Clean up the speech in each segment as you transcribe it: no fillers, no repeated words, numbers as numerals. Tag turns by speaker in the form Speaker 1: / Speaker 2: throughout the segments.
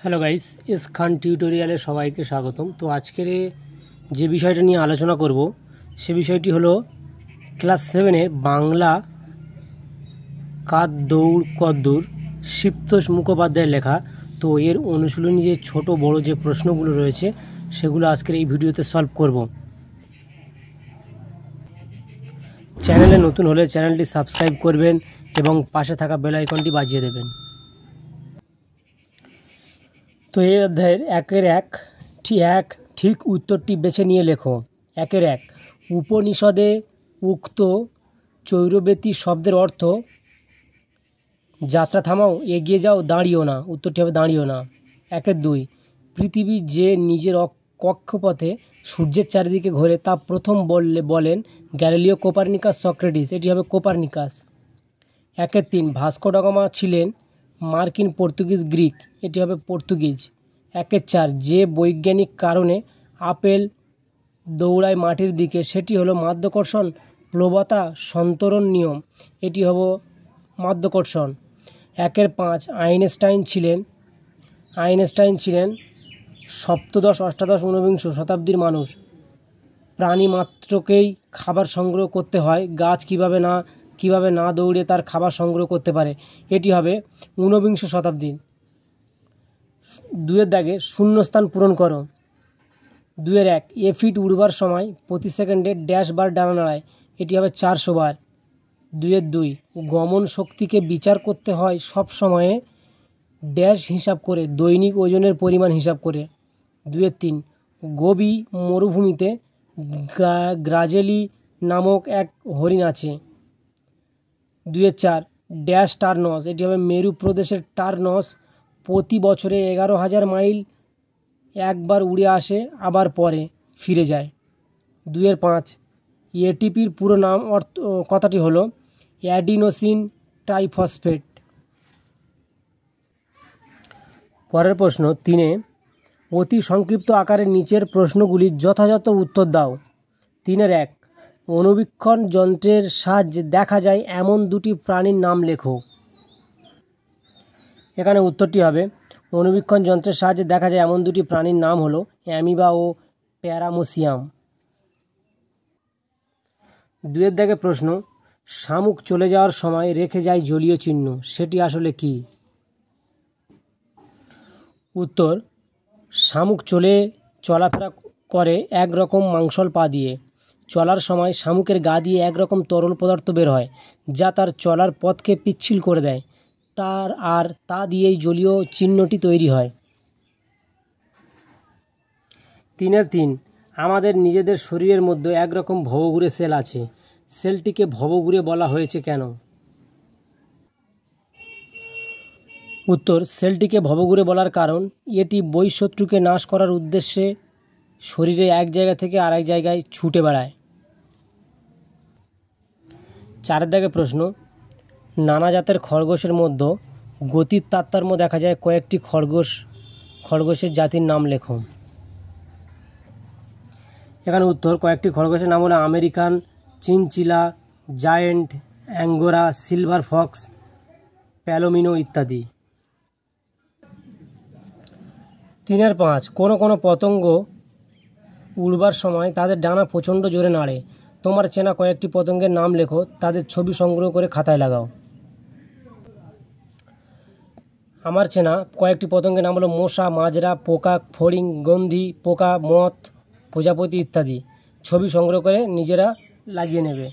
Speaker 1: Hello guys, S খান টিউটোরিয়ালে সবাইকে স্বাগতম। তো আজকের যে বিষয়টা নিয়ে আলোচনা করব সে বিষয়টি হলো ক্লাস 7-এ বাংলা কাদ দৌড় কদ্দূর শিবতোষ মুখোপাধ্যায়ের লেখা। তো এর অনুশীলনী যে ছোট বড় যে প্রশ্নগুলো রয়েছে সেগুলো আজকের এই ভিডিওতে সলভ করব। চ্যানেলে নতুন হলে চ্যানেলটি সাবস্ক্রাইব করবেন এবং পাশে থাকা বেল আইকনটি বাজিয়ে দেবেন। তো এই অধ্যায়ের এক ঠিক উত্তরটি বেছে নিয়ে লেখো। 1 উপনিষদে উক্ত চৈরবেতি শব্দের অর্থ যাত্রা থামাও, এগিয়ে যাও, দাঁড়িও না। উত্তরটি হবে দাঁড়িও না। 2 পৃথিবী যে নিজের কক্ষপথে সূর্যের চারিদিকে ঘোরে তা প্রথম বলেন গ্যালিলিও, কোপারনিকাস, সক্রেটিস। এটি হবে কোপারনিকাস। 3 ভাস্কো ডা গামা ছিলেন মার্কিন, পর্তুগিজ, গ্রিক। এটি হবে পর্তুগিজ। 4 যে বৈজ্ঞানিক কারণে আপেল দৌড়ায় মাটির দিকে সেটি হলো মাধ্যাকর্ষণ, প্লবতা, সন্তরণ নিয়ম। এটি হলো মাধ্যাকর্ষণ। 5 আইনস্টাইন ছিলেন সপ্তদশ, অষ্টাদশ, ঊনবিংশ শতাব্দীর মানুষ। প্রাণী মাত্রকেই খাবার সংগ্রহ করতে হয়, গাছ কিভাবে না দৌড়ে তার খাবার সংগ্রহ করতে পারে। এটি হবে ঊনবিংশ শতাব্দীর। 2 শূন্যস্থান পূরণ করো। 1 ফিট উড়বার সময় প্রতি সেকেন্ডে ড্যাশ বার ডানা নাড়ায়। এটি হবে 400 বার। 2 গমন শক্তিকে বিচার করতে হয় সব সময়ে ড্যাশ হিসাব করে, দৈনিক ওজনের পরিমাণ হিসাব করে। 3 গোবি মরুভূমিতে গ্রাজেলি নামক এক হরিণ আছে। 4 ড্যাশ টার্নস। এটি হবে মেরু প্রদেশের টার্নস প্রতি বছরে 11,000 মাইল একবার উড়ে আসে, আবার পরে ফিরে যায়। 5 এটিপির পুরো নাম কথাটি হলো অ্যাডিনোসিন ট্রাইফসফেট। পরের প্রশ্ন 3 অতি সংক্ষিপ্ত আকারে নিচের প্রশ্নগুলির যথাযথ উত্তর দাও। 1 অণুবীক্ষণ যন্ত্রের সাহায্যে দেখা যায় এমন 2টি প্রাণীর নাম লেখো। এখানে উত্তরটি হবে অণুবীক্ষণ যন্ত্রের সাহায্যে দেখা যায় এমন 2টি প্রাণীর নাম হলো অ্যামিবা ও প্যারামোসিয়াম। 2 প্রশ্ন শামুক চলে যাওয়ার সময় রেখে যায় জলীয় চিহ্ন, সেটি আসলে কি? উত্তর শামুক চলাফেরা করে একরকম মাংসল পা দিয়ে। চলার সময় শামুকের গা দিয়ে একরকম তরল পদার্থ বের হয় যা তার চলার পথকে পিচ্ছিল করে দেয়, তা দিয়েই জলীয় চিহ্নটি তৈরি হয়। 3 আমাদের নিজেদের শরীরের মধ্যে একরকম ভবঘুরে সেল আছে, সেলটিকে ভবঘুরে বলা হয়েছে কেন? উত্তর সেলটিকে ভবঘুরে বলার কারণ এটি বহিঃশত্রুকে নাশ করার উদ্দেশ্যে শরীরে এক জায়গা থেকে আরেক জায়গায় ছুটে বেড়ায়। 4 প্রশ্ন নানা জাতের খরগোশের মধ্যে গতির তারতম্য দেখা যায় কয়েকটি খরগোশের জাতির নাম লেখো। এখানে উত্তর কয়েকটি খরগোশের নাম হলো American, chinchilla, giant, angora, silver fox, palomino ইত্যাদি। 3 কোনো পতঙ্গ উড়বার সময় তাদের ডানা প্রচণ্ড জোরে নাড়ে। তোমার চেনা কয়েকটি পতঙ্গের নাম লেখো, তাদের ছবি সংগ্রহ করে খাতায় লাগাও। আমার চেনা কয়েকটি পতঙ্গের নাম হলো মশা, মাজরা, পোকা, ফড়িং, গন্ধি পোকা, মথ, প্রজাপতি ইত্যাদি। ছবি সংগ্রহ করে নিজেরা লাগিয়ে নেবে।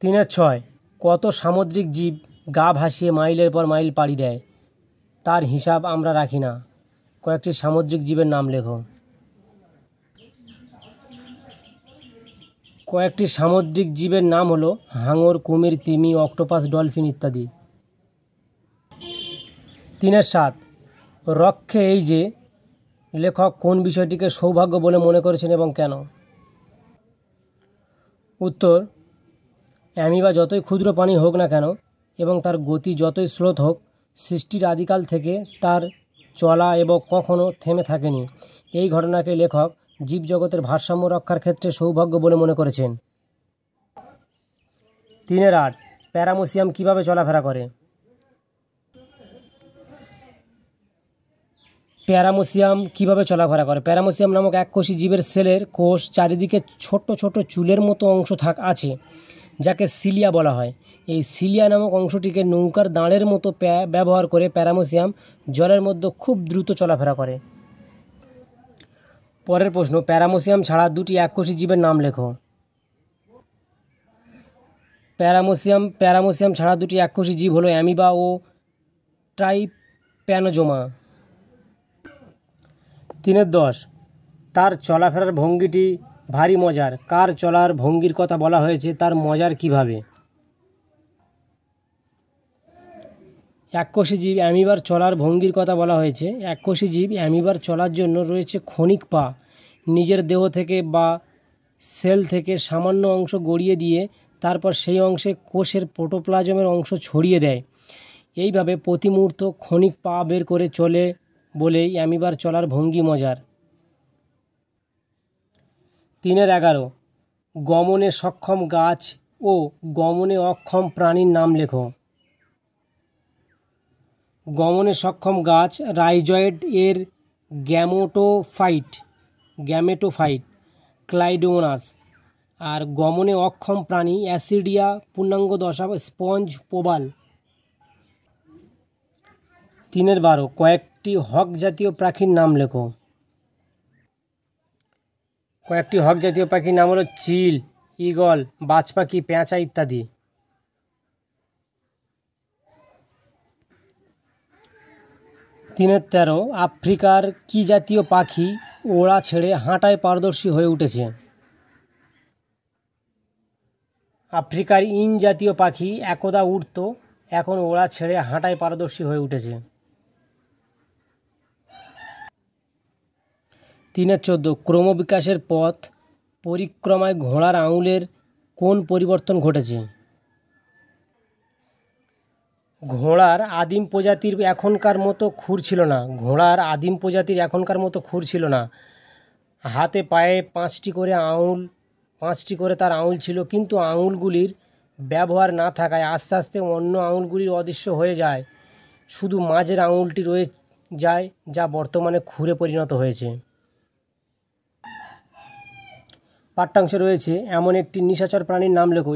Speaker 1: 3 কত সামুদ্রিক জীব গা ভাসিয়ে মাইলের পর মাইল পাড়ি দেয়, তার হিসাব আমরা রাখি না। কয়েকটি সামুদ্রিক জীবের নাম লেখো। কয়েকটি সামুদ্রিক জীবের নাম হলো হাঙর, কুমির, তিমি, অক্টোপাস, ডলফিন ইত্যাদি। 7 রক্ষে এই যে লেখক কোন বিষয়টিকে সৌভাগ্য বলে মনে করেছেন এবং কেন? উত্তর অ্যামিবা যতই ক্ষুদ্র প্রাণী হোক না কেন এবং তার গতি যতই স্রোত হোক, সৃষ্টির আদিকাল থেকে তার চলা এবং কখনো থেমে থাকেনি। এই ঘটনাকে লেখক জীবজগতের ভারসাম্য রক্ষার ক্ষেত্রে সৌভাগ্য বলে মনে করেছেন। 8 প্যারামোসিয়াম কিভাবে চলাফেরা করে? প্যারামোসিয়াম কিভাবে চলাফেরা করে? প্যারামোসিয়াম নামক এককোষী জীবের সেলের কোষ চারিদিকে ছোট ছোট চুলের মতো অংশ আছে, যাকে সিলিয়া বলা হয়। এই সিলিয়া নামক অংশটিকে নৌকার দাঁড়ের মতো ব্যবহার করে প্যারামোসিয়াম জলের মধ্যে খুব দ্রুত চলাফেরা করে। পরের প্রশ্ন, প্যারামোসিয়াম ছাড়া দুটি এককোষী জীবের নাম লেখো। প্যারামোসিয়াম ছাড়া দুটি এককোষী জীব হলো অ্যামিবা ও ট্রাইপ্যানোজোমা। 3-10, তার চলাফেরার ভঙ্গিটি ভারী মজার। কার চলার ভঙ্গির কথা বলা হয়েছে তার মজার কিভাবে? এককোষী জীব অ্যামিবার চলার ভঙ্গির কথা বলা হয়েছে। এককোষী জীব অ্যামিবার চলার জন্য রয়েছে ক্ষণিক পা। নিজের দেহ থেকে বা সেল থেকে সামান্য অংশ গড়িয়ে দিয়ে তারপর সেই অংশে কোষের প্রোটোপ্লাজমের অংশ ছড়িয়ে দেয়। এইভাবে প্রতি মুহূর্ত ক্ষণিক পা বের করে চলে বলেই অ্যামিবার চলার ভঙ্গি মজার। 3-11, গমনে সক্ষম গাছ ও গমনে অক্ষম প্রাণীর নাম লেখো। গমনে সক্ষম গাছ রাইজয়েড এর গ্যামেটোফাইট ক্লাইডোমোনাস, আর গমনে অক্ষম প্রাণী অ্যাসিডিয়া পূর্ণাঙ্গ দশা স্পঞ্জ প্রবাল। 3-12, কয়েকটি হক জাতীয় পাখির নাম লেখো। কয়েকটি হক জাতীয় পাখির নাম হলো চিল, ঈগল, বাজ পাখি, পেঁচা ইত্যাদি। 3-13, আফ্রিকার কি জাতীয় পাখি ওড়া ছেড়ে হাঁটায় পারদর্শী হয়ে উঠেছে? আফ্রিকার ইন জাতীয় পাখি একদা উড়ত, এখন ওড়া ছেড়ে হাঁটায় পারদর্শী হয়ে উঠেছে। 3-14, ক্রমবিকাশের পথ পরিক্রমায় ঘোড়ার আঙুলের কোন পরিবর্তন ঘটেছে? ঘোড়ার আদিম প্রজাতির এখনকার মতো খুর ছিল না। হাতে পায়ে 5টি করে তার আঙুল ছিল, কিন্তু আঙুলগুলির ব্যবহার না থাকায় আস্তে আস্তে অন্য আঙুলগুলির অদৃশ্য হয়ে যায়। শুধু মাঝের আঙুলটি রয়ে যায়, যা বর্তমানে খুরে পরিণত হয়েছে। পাঠ্যাংশে রয়েছে এমন একটি নিশাচর প্রাণীর নাম লেখো।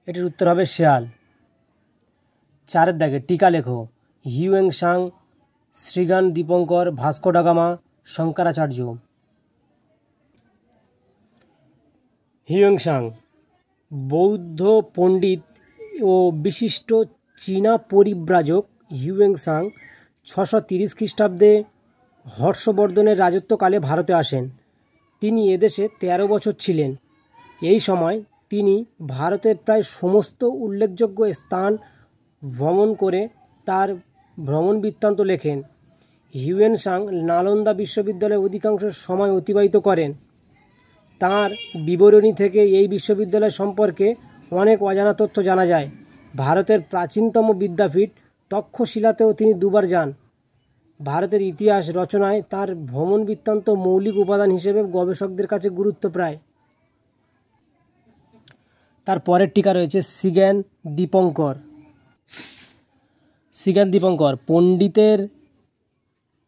Speaker 1: এটির উত্তর হবে শেয়াল। 4 দাগে টিকা লেখো। Hiuen Tsang, Srijnan Dipankar, Vasco da Gama, Shankaracharya. Hiuen Tsang বৌদ্ধ পণ্ডিত ও বিশিষ্ট চীনা পরিব্রাজক হিউয়েন-সাং 630 খ্রিস্টাব্দে হর্ষবর্ধনের রাজত্বকালে ভারতে আসেন। তিনি এদেশে 13 বছর ছিলেন। এই সময় তিনি ভারতের প্রায় সমস্ত উল্লেখযোগ্য স্থান ভ্রমণ করে তার ভ্রমণ বৃত্তান্ত লেখেন। হিউয়েন-সাং নালন্দা বিশ্ববিদ্যালয়ে অধিকাংশ সময় অতিবাহিত করেন। তাঁর বিবরণী থেকে এই বিশ্ববিদ্যালয় সম্পর্কে অনেক অজানা তথ্য জানা যায়। ভারতের প্রাচীনতম বিদ্যাপীঠ তক্ষশিলাতেও তিনি 2 বার যান। ভারতের ইতিহাস রচনায় তাঁর ভ্রমণ বৃত্তান্ত মৌলিক উপাদান হিসেবে গবেষকদের কাছে গুরুত্বপ্রায়। তার পরের টিকা রয়েছে শ্রীজ্ঞান দীপঙ্কর।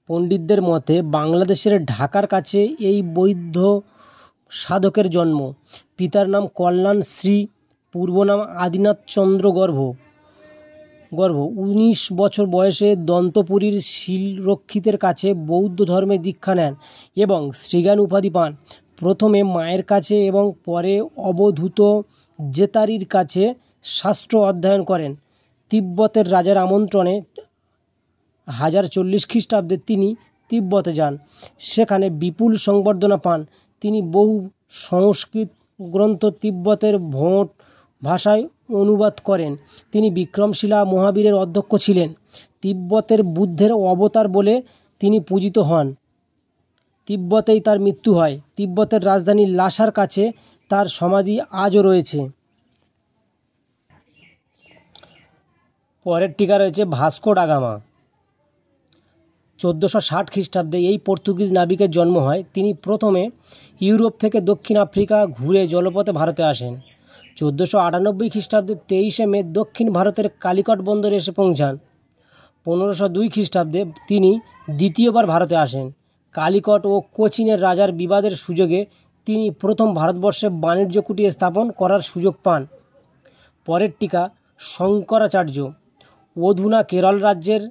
Speaker 1: পণ্ডিতদের মতে বাংলাদেশের ঢাকার কাছে এই বৌদ্ধ সাধকের জন্ম। পিতার নাম কল্যাণ শ্রী, পূর্ব নাম আদিনাথ চন্দ্র গর্ভ। 19 বছর বয়সে দন্তপুরীর শিলরক্ষিতের কাছে বৌদ্ধ ধর্মে দীক্ষা নেন এবং শ্রীজ্ঞান উপাধি পান। প্রথমে মায়ের কাছে এবং পরে অবধূত জেতারির কাছে শাস্ত্র অধ্যয়ন করেন। তিব্বতের রাজার আমন্ত্রণে 1040 খ্রিস্টাব্দে তিনি তিব্বতে যান। সেখানে বিপুল সংবর্ধনা পান। তিনি বহু সংস্কৃত গ্রন্থ তিব্বতের ভোট ভাষায় অনুবাদ করেন। তিনি বিক্রমশিলা মহাবীরের অধ্যক্ষ ছিলেন। তিব্বতের বুদ্ধের অবতার বলে তিনি পূজিত হন। তিব্বতেই তার মৃত্যু হয়। তিব্বতের রাজধানী লাসার কাছে তার সমাধি আজও রয়েছে। পরের টিকা রয়েছে ভাস্কো ডা গামা। 1460 খ্রিস্টাব্দে এই পর্তুগিজ নাবিকের জন্ম হয়। তিনি প্রথমে ইউরোপ থেকে দক্ষিণ আফ্রিকা ঘুরে জলপথে ভারতে আসেন। 1498 খ্রিস্টাব্দে 23শে মে দক্ষিণ ভারতের কালিকট বন্দরে এসে পৌঁছান। 1502 খ্রিস্টাব্দে তিনি দ্বিতীয়বার ভারতে আসেন। কালিকট ও কোচিনের রাজার বিবাদের সুযোগে তিনি প্রথম ভারতবর্ষে বাণিজ্য কুটি স্থাপন করার সুযোগ পান। পরের টিকা শঙ্করাচার্য। অধুনা কেরল রাজ্যের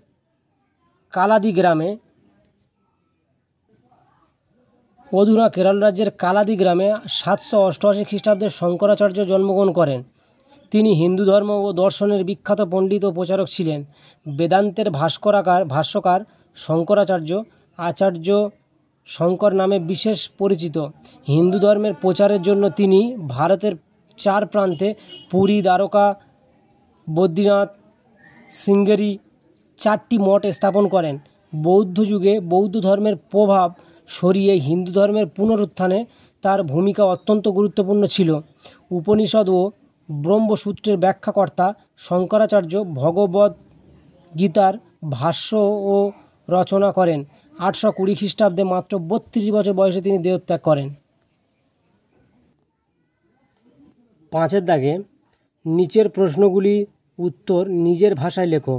Speaker 1: কালাদি গ্রামে 788 খ্রিস্টাব্দে শঙ্করাচার্য জন্মগ্রহণ করেন। তিনি হিন্দু ধর্ম ও দর্শনের বিখ্যাত পণ্ডিত ও প্রচারক ছিলেন। বেদান্তের ভাষ্যকার শঙ্করাচার্য আচার্য শঙ্কর নামে বিশেষ পরিচিত। হিন্দু ধর্মের প্রচারের জন্য তিনি ভারতের 4 প্রান্তে পুরী, দ্বারকা, বদ্রীনাথ, শৃঙ্গেরি 4টি মঠ স্থাপন করেন। বৌদ্ধ যুগে বৌদ্ধ ধর্মের প্রভাব সরিয়ে হিন্দু ধর্মের পুনরুত্থানে তার ভূমিকা অত্যন্ত গুরুত্বপূর্ণ ছিল। উপনিষদ ও ব্রহ্মসূত্রের ব্যাখ্যাকর্তা শঙ্করাচার্য ভগবদ্ গীতার ভাষ্য ও রচনা করেন। 820 খ্রিস্টাব্দে মাত্র 32 বছর বয়সে তিনি দেহত্যাগ করেন। 5-এর দাগে নিচের প্রশ্নগুলি উত্তর নিজের ভাষায় লেখো।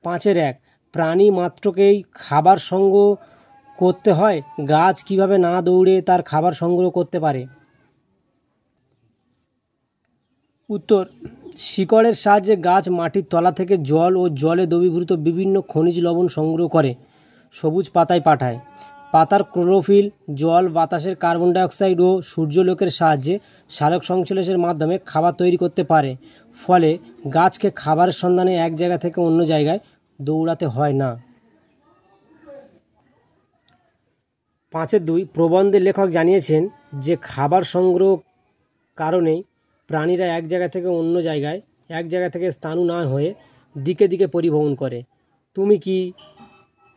Speaker 1: 5-1 প্রাণী মাত্রকেই খাবার সংগ্রহ করতে হয়, গাছ কিভাবে না দৌড়ে তার খাবার সংগ্রহ করতে পারে? উত্তর শিকড়ের সাহায্যে গাছ মাটির তলা থেকে জল ও জলে দ্রবীভূত বিভিন্ন খনিজ লবণ সংগ্রহ করে সবুজ পাতায় পাঠায়। পাতার ক্লোরোফিল, জল, বাতাসের কার্বন ডাইঅক্সাইড ও সূর্যালোকের সাহায্যে সালোক সংশ্লেষের মাধ্যমে খাবার তৈরি করতে পারে। ফলে গাছকে খাবারের সন্ধানে এক জায়গা থেকে অন্য জায়গায় দৌড়াতে হয় না। 5-2 প্রবন্ধে লেখক জানিয়েছেন যে খাবার সংগ্রহ কারণেই প্রাণীরা এক জায়গা থেকে অন্য জায়গায়, এক জায়গা থেকে স্থাণু না হয়ে দিকে দিকে পরিভ্রমণ করে। তুমি কি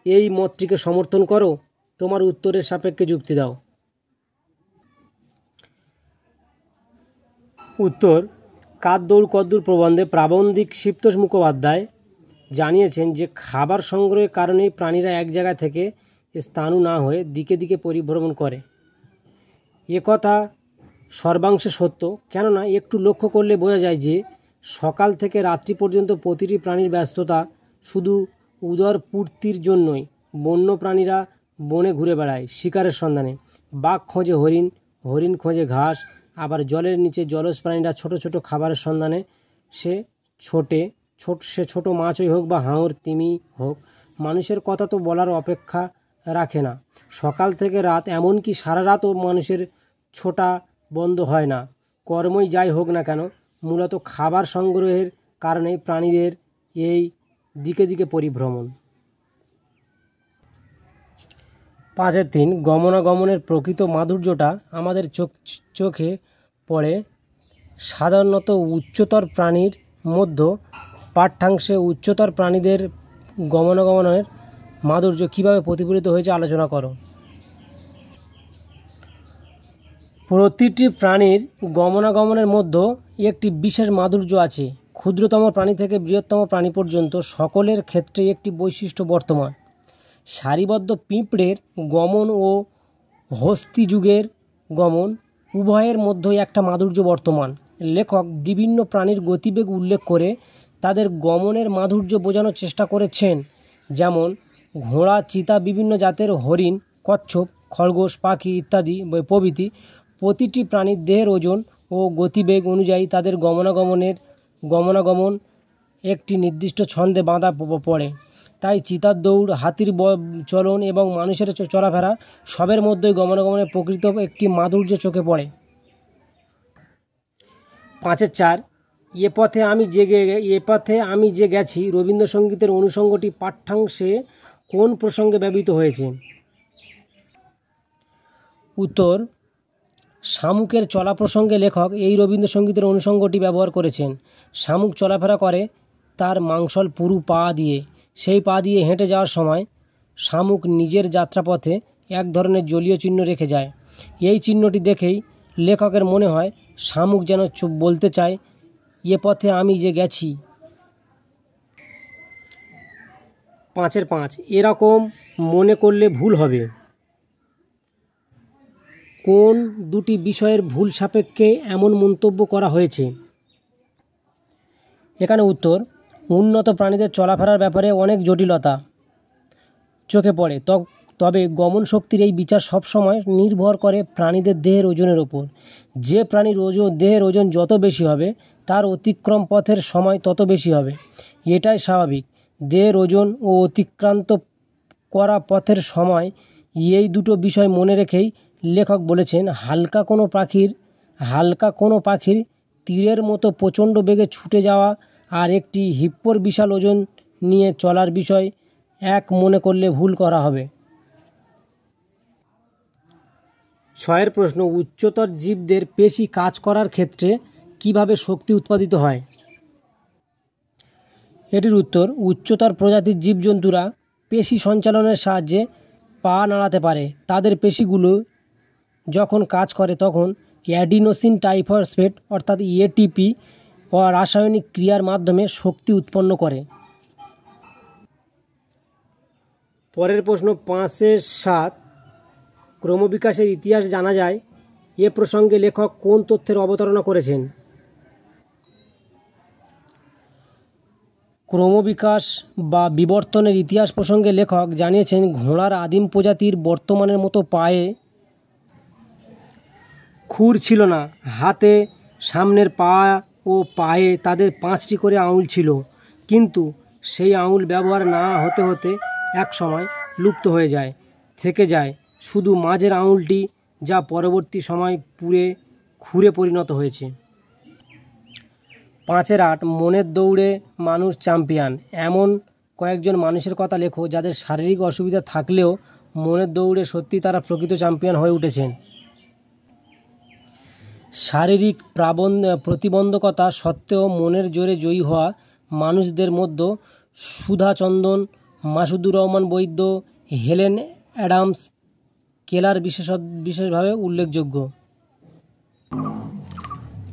Speaker 1: এই মতটিকে সমর্থন করো? তোমার উত্তরের সাপেক্ষে যুক্তি দাও। উত্তর কার দৌড় কদ্দূর প্রবন্ধে প্রাবন্ধিক শিবতোষ মুখোপাধ্যায় জানিয়েছেন যে খাবার সংগ্রহের কারণেই প্রাণীরা এক জায়গা থেকে স্থাণু না হয়ে দিকে দিকে পরিভ্রমণ করে। একথা সর্বাংশে সত্য, কেননা একটু লক্ষ্য করলে বোঝা যায় যে সকাল থেকে রাত্রি পর্যন্ত প্রতিটি প্রাণীর ব্যস্ততা শুধু উদর পূর্তির জন্যই। বন্য প্রাণীরা বনে ঘুরে বেড়ায় শিকারের সন্ধানে, বাঘ খোঁজে হরিণ, হরিণ খোঁজে ঘাস, আবার জলের নিচে জলজ প্রাণীরা ছোট ছোট খাবারের সন্ধানে সে ছোট মাছই হোক বা হাঙর তিমি হোক। মানুষের কথা তো বলার অপেক্ষা রাখে না। সকাল থেকে রাত, এমনকি সারা রাতও মানুষের ছোটা বন্ধ হয় না। কর্মই যাই হোক না কেন, মূলত খাবার সংগ্রহের কারণেই প্রাণীদের এই দিকে দিকে পরিভ্রমণ। 5-3 গমনাগমনের প্রকৃত মাধুর্যটা আমাদের চোখে পড়ে সাধারণত উচ্চতর প্রাণীর মধ্যে। পাঠ্যাংশে উচ্চতর প্রাণীদের গমনাগমনের মাধুর্য কীভাবে প্রতিফলিত হয়েছে আলোচনা করো। প্রতিটি প্রাণীর গমনাগমনের মধ্যে একটি বিশেষ মাধুর্য আছে। ক্ষুদ্রতম প্রাণী থেকে বৃহত্তম প্রাণী পর্যন্ত সকলের ক্ষেত্রে একটি বৈশিষ্ট্য বর্তমান। সারিবদ্ধ পিঁপড়ের গমন ও হস্তিযুগের গমন উভয়ের মধ্যেই একটা মাধুর্য বর্তমান। লেখক বিভিন্ন প্রাণীর গতিবেগ উল্লেখ করে তাদের গমনের মাধুর্য বোঝানোর চেষ্টা করেছেন, যেমন ঘোড়া, চিতা, বিভিন্ন জাতের হরিণ, কচ্ছপ, খরগোশ, পাখি ইত্যাদি প্রভৃতি। প্রতিটি প্রাণীর দেহের ওজন ও গতিবেগ অনুযায়ী তাদের গমনাগমন একটি নির্দিষ্ট ছন্দে বাঁধা পড়ে। তাই চিতার দৌড়, হাতির চলন এবং মানুষের চলাফেরা সবের মধ্যেই গমনাগমনের প্রকৃত একটি মাধুর্য চোখে পড়ে। 5-4 এ পথে আমি যে গেছি রবীন্দ্রসঙ্গীতের অনুষঙ্গটি পাঠ্যাংশে কোন প্রসঙ্গে ব্যবহৃত হয়েছে? উত্তর শামুকের চলা প্রসঙ্গে লেখক এই রবীন্দ্রসঙ্গীতের অনুষঙ্গটি ব্যবহার করেছেন। শামুক চলাফেরা করে তার মাংসল পুরু পা দিয়ে। সেই পা দিয়ে হেঁটে যাওয়ার সময় শামুক নিজের যাত্রাপথে এক ধরনের জলীয় চিহ্ন রেখে যায়। এই চিহ্নটি দেখেই লেখকের মনে হয় শামুক যেন বলতে চায়, এ পথে আমি যে গেছি। 5-5 এরকম মনে করলে ভুল হবে। কোন দুটি বিষয়ের ভুল সাপেক্ষে এমন মন্তব্য করা হয়েছে? এখানে উত্তর উন্নত প্রাণীদের চলাফেরার ব্যাপারে অনেক জটিলতা চোখে পড়ে। তবে গমন শক্তির এই বিচার সবসময় নির্ভর করে প্রাণীদের দেহের ওজনের ওপর। যে প্রাণীর দেহের ওজন যত বেশি হবে, তার অতিক্রম পথের সময় তত বেশি হবে। এটাই স্বাভাবিক। দেহের ওজন ও অতিক্রান্ত করা পথের সময়, এই দুটো বিষয় মনে রেখেই লেখক বলেছেন, হালকা কোনো পাখির তীরের মতো প্রচণ্ড বেগে ছুটে যাওয়া আর একটি হিপ্পোর বিশাল ওজন নিয়ে চলার বিষয় এক মনে করলে ভুল করা হবে। 6 প্রশ্ন, উচ্চতর জীবদের পেশি কাজ করার ক্ষেত্রে কিভাবে শক্তি উৎপাদিত হয়? এটির উত্তর, উচ্চতর প্রজাতির জীবজন্তুরা পেশি সঞ্চালনের সাহায্যে পা নাড়াতে পারে। তাদের পেশিগুলো যখন কাজ করে তখন অ্যাডিনোসিন ট্রাইফসফেট অর্থাৎ এটিপি ও রাসায়নিক ক্রিয়ার মাধ্যমে শক্তি উৎপন্ন করে। পরের প্রশ্ন 5-7, ক্রমবিকাশের ইতিহাস জানা যায়। এ প্রসঙ্গে লেখক কোন তথ্যের অবতারণা করেছেন? ক্রমবিকাশ বা বিবর্তনের ইতিহাস প্রসঙ্গে লেখক জানিয়েছেন, ঘোড়ার আদিম প্রজাতির বর্তমানের মতো পায়ে খুর ছিল না। হাতে, সামনের পা ও পায়ে তাদের 5টি করে আঙুল ছিল, কিন্তু সেই আঙুল ব্যবহার না হতে হতে এক সময় লুপ্ত হয়ে থেকে যায় শুধু মাঝের আঙুলটি, যা পরবর্তী সময় খুরে পরিণত হয়েছে। 5-8, মনের দৌড়ে মানুষ চ্যাম্পিয়ন। এমন কয়েকজন মানুষের কথা লেখো যাদের শারীরিক অসুবিধা থাকলেও মনের দৌড়ে সত্যি তারা প্রকৃত চ্যাম্পিয়ন হয়ে উঠেছেন। শারীরিক প্রতিবন্ধকতা সত্ত্বেও মনের জোরে জয়ী হওয়া মানুষদের মধ্যে সুধা চন্দন, মাসুদুর রহমান বৈদ্য, হেলেন অ্যাডামস, কেলার বিশেষভাবে উল্লেখযোগ্য।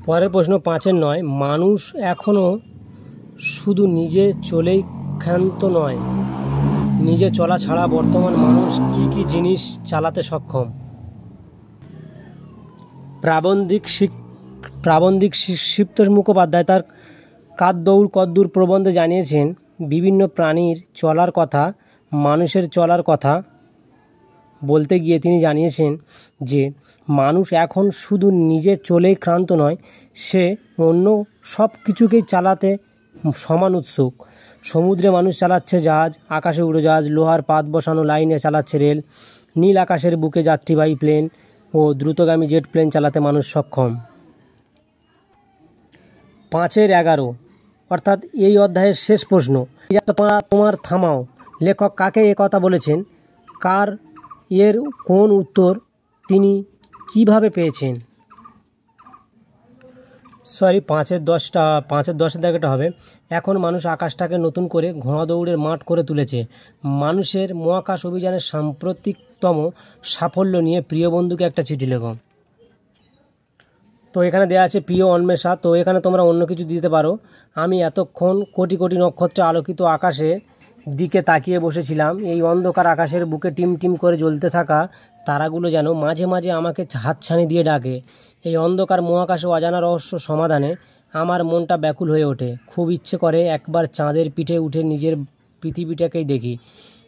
Speaker 1: পরের প্রশ্ন 5-9, মানুষ এখনও শুধু নিজে চলেই ক্ষান্ত নয়, নিজে চলা ছাড়া বর্তমান মানুষ কি কি জিনিস চালাতে সক্ষম? প্রাবন্ধিক শিবতোষ মুখোপাধ্যায় তার কার দৌড় কদ্দূর প্রবন্ধে জানিয়েছেন, বিভিন্ন প্রাণীর চলার কথা মানুষের চলার কথা বলতে গিয়ে তিনি জানিয়েছেন যে মানুষ এখন শুধু নিজে চলেই ক্লান্ত নয়, সে অন্য সব কিছুকেই চালাতে সমান উৎসুক। সমুদ্রে মানুষ চালাচ্ছে জাহাজ, আকাশে উড়োজাহাজ, লোহার পাত বসানো লাইনে চালাচ্ছে রেল, নীল আকাশের বুকে যাত্রীবাহী প্লেন ও দ্রুতগামী জেট প্লেন চালাতে মানুষ সক্ষম। 5-11, অর্থাৎ এই অধ্যায়ের শেষ প্রশ্ন, তোমার থামাও। লেখক কাকে এ কথা বলেছেন? কার এর কোন উত্তর তিনি কিভাবে পেয়েছেন? 5-10 দেখাটা হবে। এখন মানুষ আকাশটাকে নতুন করে ঘোড়া দৌড়ের মাঠ করে তুলেছে। মানুষের মহাকাশ অভিযানের সাম্প্রতিকতম সাফল্য নিয়ে প্রিয় বন্ধুকে একটা চিঠি লেখো। তো এখানে দেওয়া আছে, প্রিয় অন্বেষা। তো এখানে তোমরা অন্য কিছু দিতে পারো। আমি এতক্ষণ কোটি কোটি নক্ষত্রে আলোকিত আকাশে দিকে তাকিয়ে বসেছিলাম। এই অন্ধকার আকাশের বুকে টিম টিম করে জ্বলতে থাকা তারাগুলো যেন মাঝে মাঝে আমাকে হাতছানি দিয়ে ডাকে। এই অন্ধকার মহাকাশে অজানা রহস্য সমাধানে আমার মনটা ব্যাকুল হয়ে ওঠে। খুব ইচ্ছে করে একবার চাঁদের পিঠে উঠে নিজের পৃথিবীটাকেই দেখি।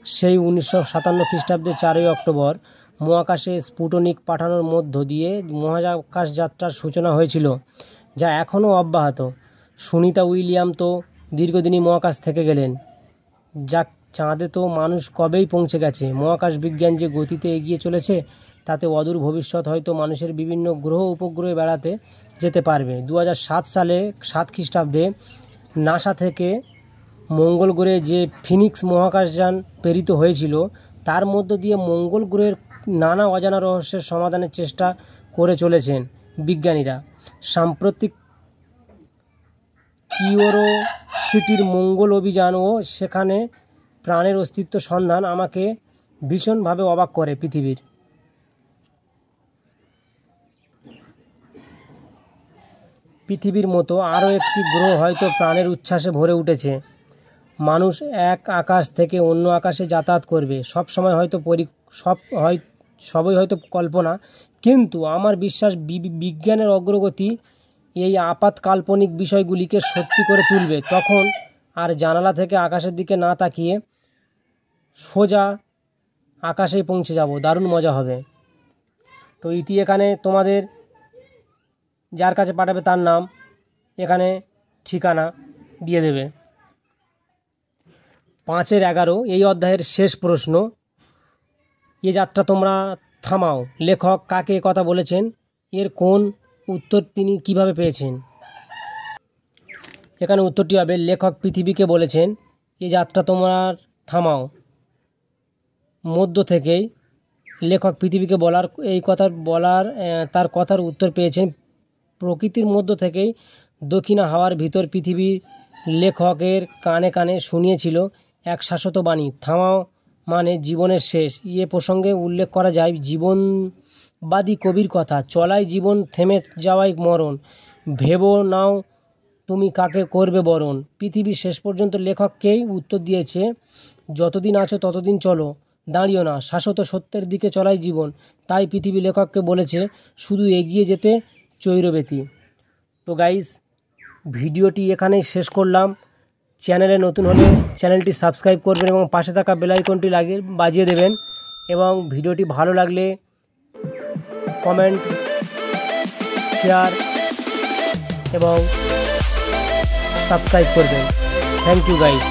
Speaker 1: সেই 1957 খ্রিস্টাব্দের 4ই অক্টোবর মহাকাশে স্পুটনিক পাঠানোর মধ্য দিয়ে মহাকাশ যাত্রার সূচনা হয়েছিল, যা এখনও অব্যাহত। সুনিতা উইলিয়াম তো দীর্ঘদিনই মহাকাশ থেকে গেলেন। যাক, চাঁদে তো মানুষ কবেই পৌঁছে গেছে। মহাকাশ বিজ্ঞান যে গতিতে এগিয়ে চলেছে, তাতে অদূর ভবিষ্যৎ হয়তো মানুষের বিভিন্ন গ্রহ উপগ্রহে বেড়াতে যেতে পারবে। 2007 সালে 7 খ্রিস্টাব্দে নাসা থেকে মঙ্গল গ্রহে যে ফিনিক্স মহাকাশযান প্রেরিত হয়েছিল, তার মধ্য দিয়ে মঙ্গল গ্রহের নানা অজানা রহস্যের সমাধানের চেষ্টা করে চলেছেন বিজ্ঞানীরা। সাম্প্রতিক কিউরিওসিটির মঙ্গল অভিযান ও সেখানে প্রাণের অস্তিত্ব সন্ধান আমাকে ভীষণভাবে অবাক করে। পৃথিবীর মতো আরও একটি গ্রহ হয়তো প্রাণের উচ্ছ্বাসে ভরে উঠেছে। মানুষ এক আকাশ থেকে অন্য আকাশে যাতায়াত করবে। সবসময় হয়তো সবই হয়তো কল্পনা, কিন্তু আমার বিশ্বাস বিজ্ঞানের অগ্রগতি এই আপাত কাল্পনিক বিষয়গুলিকে সত্যি করে তুলবে। তখন আর জানালা থেকে আকাশের দিকে না তাকিয়ে সোজা আকাশেই পৌঁছে যাব, দারুণ মজা হবে। তো ইতি এখানে তোমাদের যার কাছে পাঠাবে তার নাম এখানে ঠিকানা দিয়ে দেবে। 5-11 এই অধ্যায়ের শেষ প্রশ্ন, এ যাত্রা তোমরা থামাও। লেখক কাকে কথা বলেছেন, এর কোন উত্তর তিনি কিভাবে পেয়েছেন? এখানে উত্তরটি হবে লেখক পৃথিবীকে বলেছেন এ যাত্রা তোমরা থামাও। মধ্য থেকেই লেখক পৃথিবীকে তার কথার উত্তর পেয়েছেন প্রকৃতির মধ্য থেকেই। দক্ষিণা হাওয়ার ভিতর পৃথিবী লেখকের কানে কানে শুনিয়েছিল এক শাশ্বত বাণী, থামাও মানে জীবনের শেষ। এ প্রসঙ্গে উল্লেখ করা যায় জীবনবাদী কবির কথা, চলাই জীবন, থেমে যাওয়াই মরণ, ভেবো নাও তুমি কাকে করবে বরণ। পৃথিবী শেষ পর্যন্ত লেখককেই উত্তর দিয়েছে যতদিন আছো ততদিন চলো, দাঁড়িও না, শাশ্বত সত্যের দিকে চলাই জীবন। তাই পৃথিবী লেখককে বলেছে শুধু এগিয়ে যেতে চৈরবেতি। তো গাইস, ভিডিওটি এখানেই শেষ করলাম। চ্যানেলে নতুন হলে চ্যানেলটি সাবস্ক্রাইব করবেন এবং পাশে থাকা বেল আইকনটি বাজিয়ে দেবেন, এবং ভিডিওটি ভালো লাগলে কমেন্ট, শেয়ার এবং সাবস্ক্রাইব করবেন। Thank you guys.